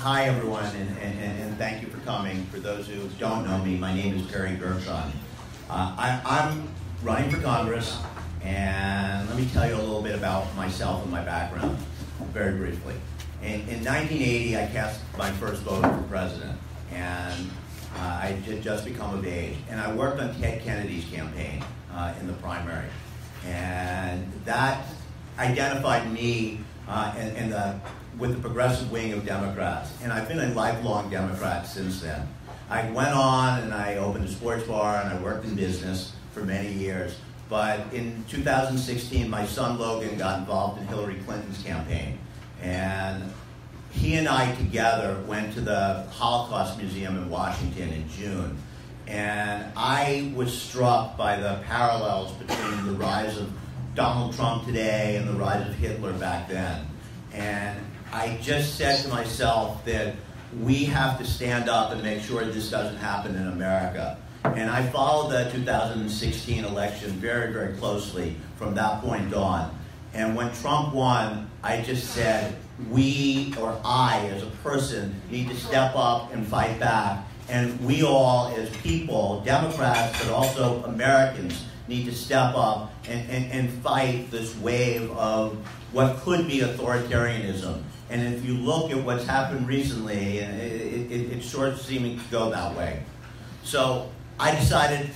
Hi everyone, and thank you for coming. For those who don't know me, my name is Gershon. I'm running for Congress, and let me tell you a little bit about myself and my background, very briefly. In 1980, I cast my first vote for president, and I had just become of age. And I worked on Ted Kennedy's campaign in the primary, and that identified me with the progressive wing of Democrats. And I've been a lifelong Democrat since then. I went on and I opened a sports bar and I worked in business for many years. But in 2016, my son Logan got involved in Hillary Clinton's campaign. And he and I together went to the Holocaust Museum in Washington in June. And I was struck by the parallels between the rise of Donald Trump today and the rise of Hitler back then. And I just said to myself that we have to stand up and make sure this doesn't happen in America. And I followed the 2016 election very, very closely from that point on. And when Trump won, I just said, we, or I as a person, need to step up and fight back. And we all as people, Democrats, but also Americans, need to step up and fight this wave of what could be authoritarianism. And if you look at what's happened recently, it's sort of seeming to go that way. So I decided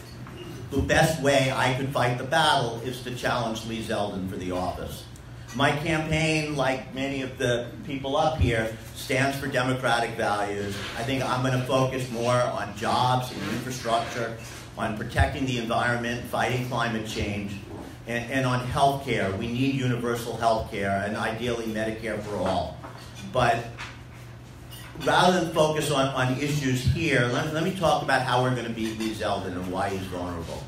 the best way I could fight the battle is to challenge Lee Zeldin for the office. My campaign, like many of the people up here, stands for democratic values. I think I'm going to focus more on jobs and infrastructure, on protecting the environment, fighting climate change, and on health care. We need universal health care and ideally Medicare for all. But rather than focus on issues here, let me talk about how we're going to beat Lee Zeldin and why he's vulnerable.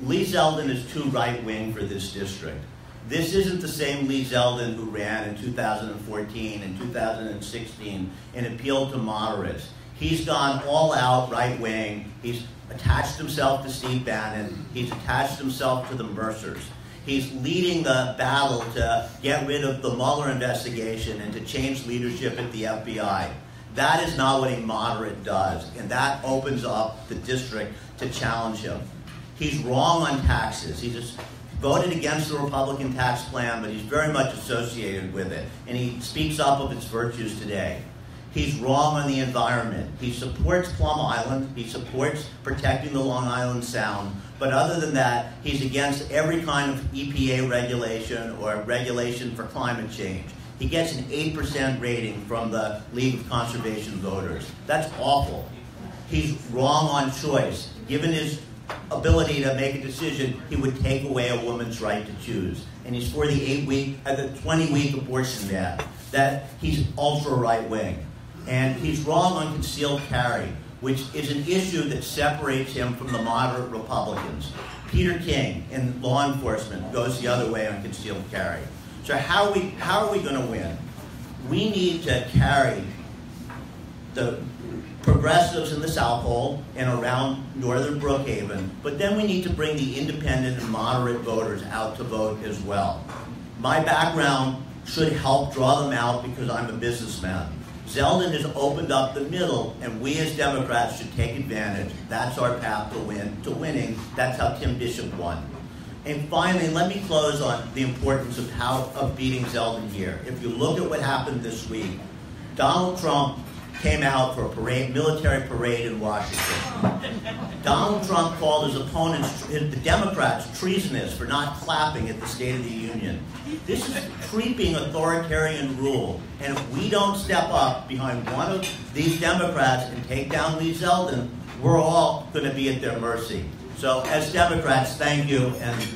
Lee Zeldin is too right-wing for this district. This isn't the same Lee Zeldin who ran in 2014 and 2016 and appealed to moderates. He's gone all out right-wing. He's attached himself to Steve Bannon. He's attached himself to the Mercers. He's leading the battle to get rid of the Mueller investigation and to change leadership at the FBI. That is not what a moderate does, and that opens up the district to challenge him. He's wrong on taxes. He just voted against the Republican tax plan, but he's very much associated with it, and he speaks up of its virtues today. He's wrong on the environment. He supports Plum Island. He supports protecting the Long Island Sound. But other than that, he's against every kind of EPA regulation or regulation for climate change. He gets an 8% rating from the League of Conservation Voters. That's awful. He's wrong on choice. Given his ability to make a decision, he would take away a woman's right to choose. And he's for the 20-week abortion ban. That he's ultra right-wing. And he's wrong on concealed carry, which is an issue that separates him from the moderate Republicans. Peter King in law enforcement goes the other way on concealed carry. So how are we going to win? We need to carry the progressives in the South Pole and around northern Brookhaven, but then we need to bring the independent and moderate voters out to vote as well. My background should help draw them out because I'm a businessman. Zeldin has opened up the middle, and we as Democrats should take advantage. That's our path to winning. That's how Tim Bishop won. And finally, let me close on the importance of beating Zeldin here. If you look at what happened this week, Donald Trump came out for a military parade in Washington. Donald Trump called his opponents, the Democrats, treasonous for not clapping at the State of the Union. This is creeping authoritarian rule. And if we don't step up behind one of these Democrats and take down Lee Zeldin, we're all going to be at their mercy. So as Democrats, thank you. And